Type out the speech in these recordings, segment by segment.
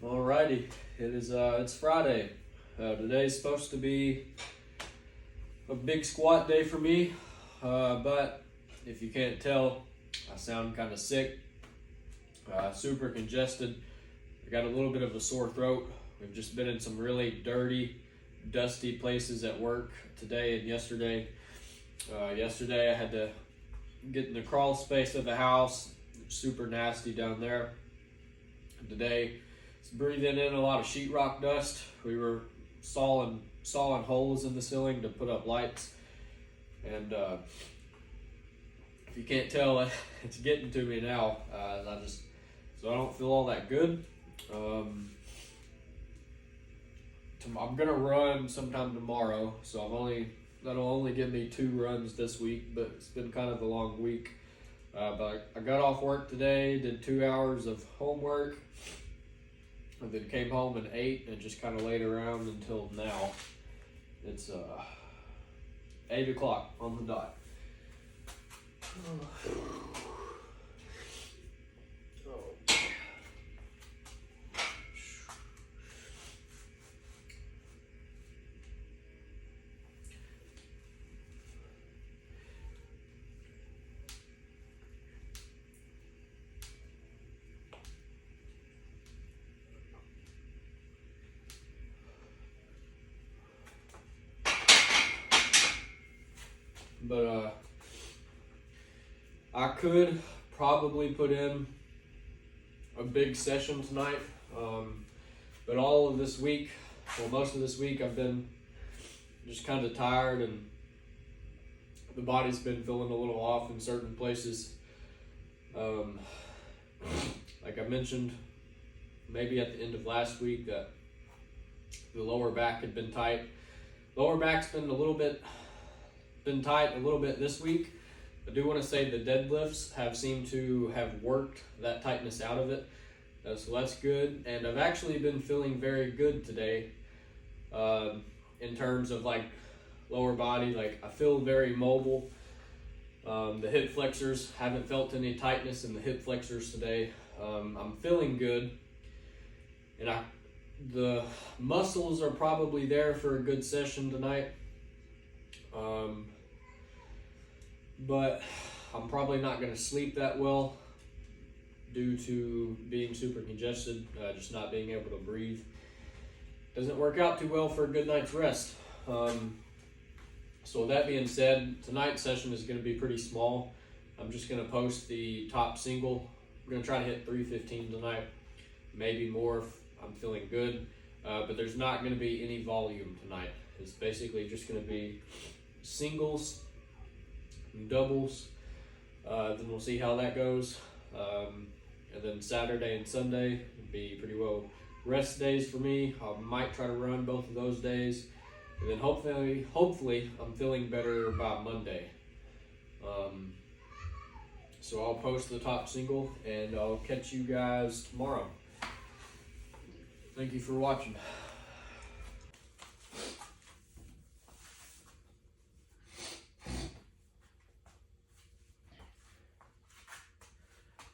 Alrighty, it's Friday. Today's supposed to be a big squat day for me, but if you can't tell, I sound kind of sick, super congested. I got a little bit of a sore throat. We've just been in some really dirty, dusty places at work today and yesterday. Yesterday I had to get in the crawl space of the house, super nasty down there. Today, it's breathing in a lot of sheetrock dust. We were sawing holes in the ceiling to put up lights, and if you can't tell, it's getting to me now. So I don't feel all that good. I'm gonna run sometime tomorrow, so that'll only give me 2 runs this week, but it's been kind of a long week. But I got off work today, did 2 hours of homework, and then came home and ate and just kind of laid around until now. It's 8 o'clock on the dot. But I could probably put in a big session tonight, but all of this week, most of this week, I've been just kind of tired, and the body's been feeling a little off in certain places. Like I mentioned, maybe at the end of last week, that the lower back had been tight. Lower back's been tight a little bit this week. I do want to say the deadlifts seemed to have worked that tightness out of it, so that's good. And I've actually been feeling very good today, in terms of like lower body. Like I feel very mobile. The hip flexors, haven't felt any tightness in the hip flexors today. I'm feeling good, and the muscles are probably there for a good session tonight. But I'm probably not going to sleep that well due to being super congested, just not being able to breathe. Doesn't work out too well for a good night's rest. So with that being said, tonight's session is going to be pretty small. I'm just going to post the top single. We're going to try to hit 315 tonight, maybe more if I'm feeling good, but there's not going to be any volume tonight. It's basically just going to be singles, doubles, then we'll see how that goes. And then Saturday and Sunday would be pretty well rest days for me. I might try to run both of those days, and then hopefully I'm feeling better by Monday. So I'll post the top single, and I'll catch you guys tomorrow. Thank you for watching.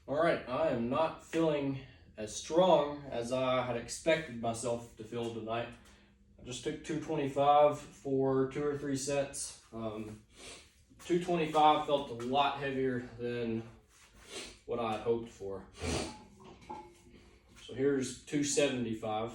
Alright, I am not feeling as strong as I had expected myself to feel tonight. I just took 225 for 2 or 3 sets. 225 felt a lot heavier than what I had hoped for. So here's 275.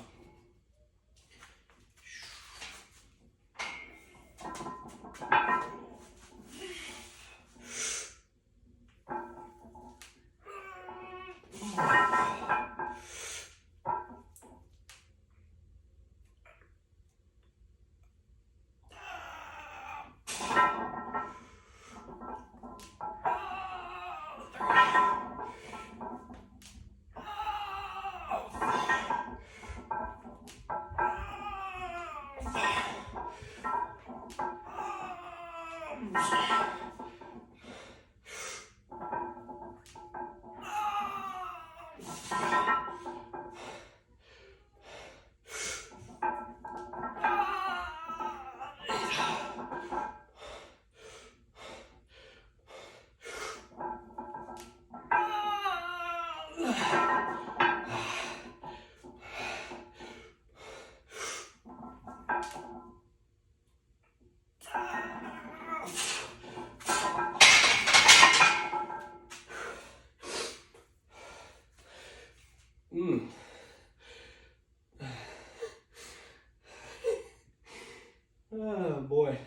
Oh boy.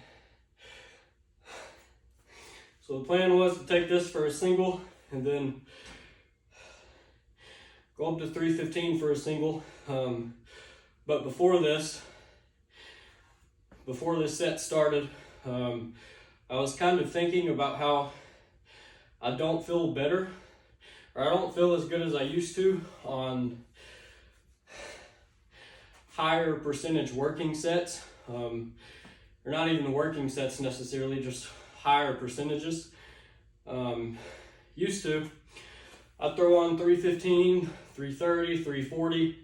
So the plan was to take this for a single and then go up to 315 for a single. But before this set started, I was kind of thinking about how I don't feel better, or I don't feel as good as I used to on higher percentage working sets. Or not even the working sets necessarily, just higher percentages. Used to, I'd throw on 315, 330, 340,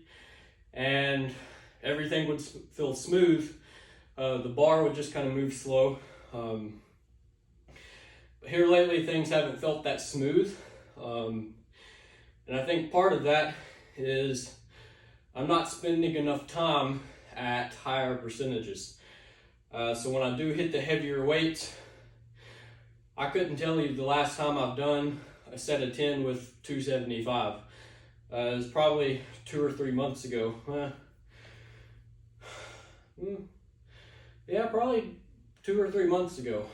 and everything would feel smooth. The bar would just kind of move slow. But here lately, things haven't felt that smooth. And I think part of that is I'm not spending enough time at higher percentages. So when I do hit the heavier weights, I couldn't tell you the last time I've done a set of 10 with 275. It was probably 2 or 3 months ago. Yeah, probably 2 or 3 months ago.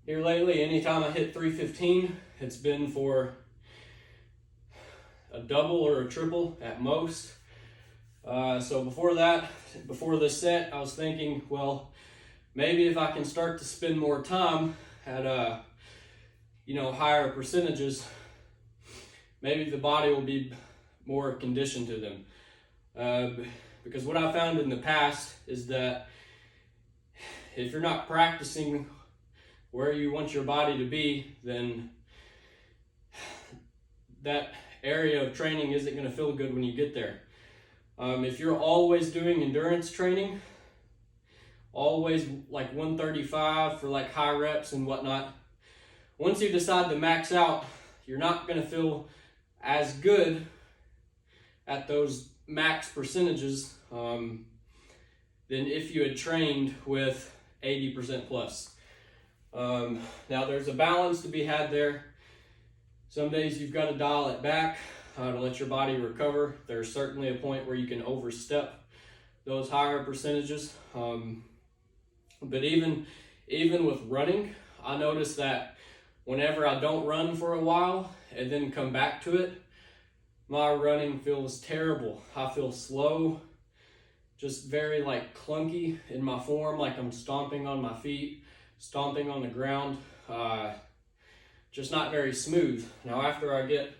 Here lately, anytime I hit 315, it's been for a double or a triple at most. So before this set, I was thinking, well, maybe if I can start to spend more time at higher percentages, maybe the body will be more conditioned to them. Because what I found in the past is that if you're not practicing where you want your body to be, then that area of training isn't going to feel good when you get there. If you're always doing endurance training, always like 135 for like high reps and whatnot, once you decide to max out, you're not going to feel as good at those max percentages than if you had trained with 80% plus. Now there's a balance to be had there. Some days you've got to dial it back to let your body recover. There's certainly a point where you can overstep those higher percentages. But even with running, I notice that whenever I don't run for a while and then come back to it, my running feels terrible. I feel slow, just very like clunky in my form, like I'm stomping on my feet, stomping on the ground, just not very smooth. Now after I get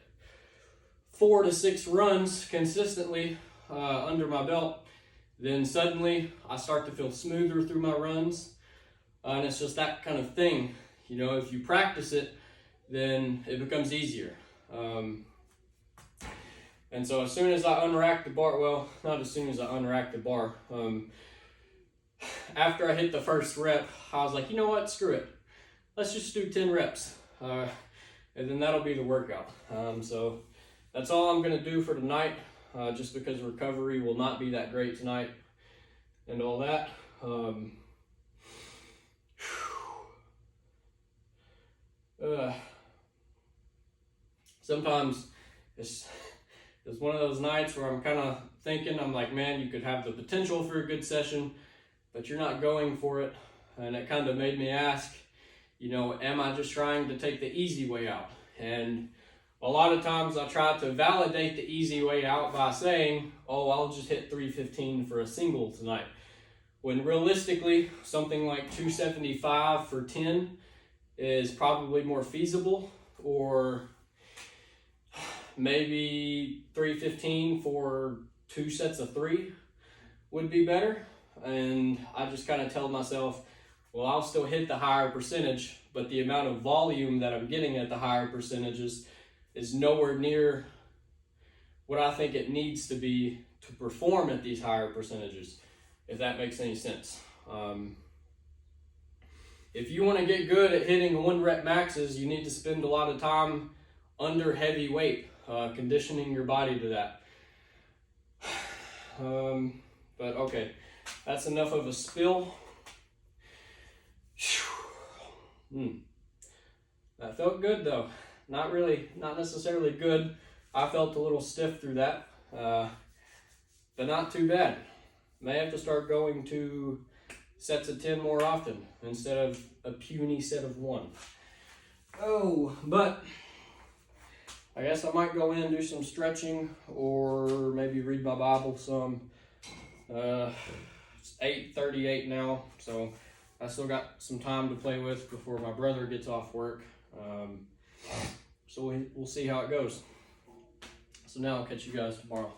4 to 6 runs consistently under my belt, then suddenly I start to feel smoother through my runs. And it's just that kind of thing. You know, if you practice it, then it becomes easier. And so as soon as I unrack the bar, well, not as soon as I unrack the bar, after I hit the first rep, I was like, you know what, screw it. Let's just do 10 reps. And then that'll be the workout. So that's all I'm gonna do for tonight, just because recovery will not be that great tonight and all that. Sometimes it's one of those nights where I'm kind of thinking, I'm like, man, you could have the potential for a good session, but you're not going for it. And it kind of made me ask, you know, am I just trying to take the easy way out? And a lot of times I try to validate the easy way out by saying, oh, I'll just hit 315 for a single tonight. When realistically, something like 275 for 10 is probably more feasible, or maybe 315 for 2 sets of 3 would be better. And I just kind of tell myself, well, I'll still hit the higher percentage, but the amount of volume that I'm getting at the higher percentages is nowhere near what I think it needs to be to perform at these higher percentages, if that makes any sense. If you want to get good at hitting 1 rep maxes, you need to spend a lot of time under heavy weight, conditioning your body to that. But okay, that's enough of a spill. That felt good though. Not necessarily good I felt a little stiff through that, but not too bad. May have to start going to sets of 10 more often instead of a puny set of 1. Oh, but I guess I might go in and do some stretching or maybe read my Bible some. It's 8:38 now, so I still got some time to play with before my brother gets off work. So we'll see how it goes. So now I'll catch you guys tomorrow.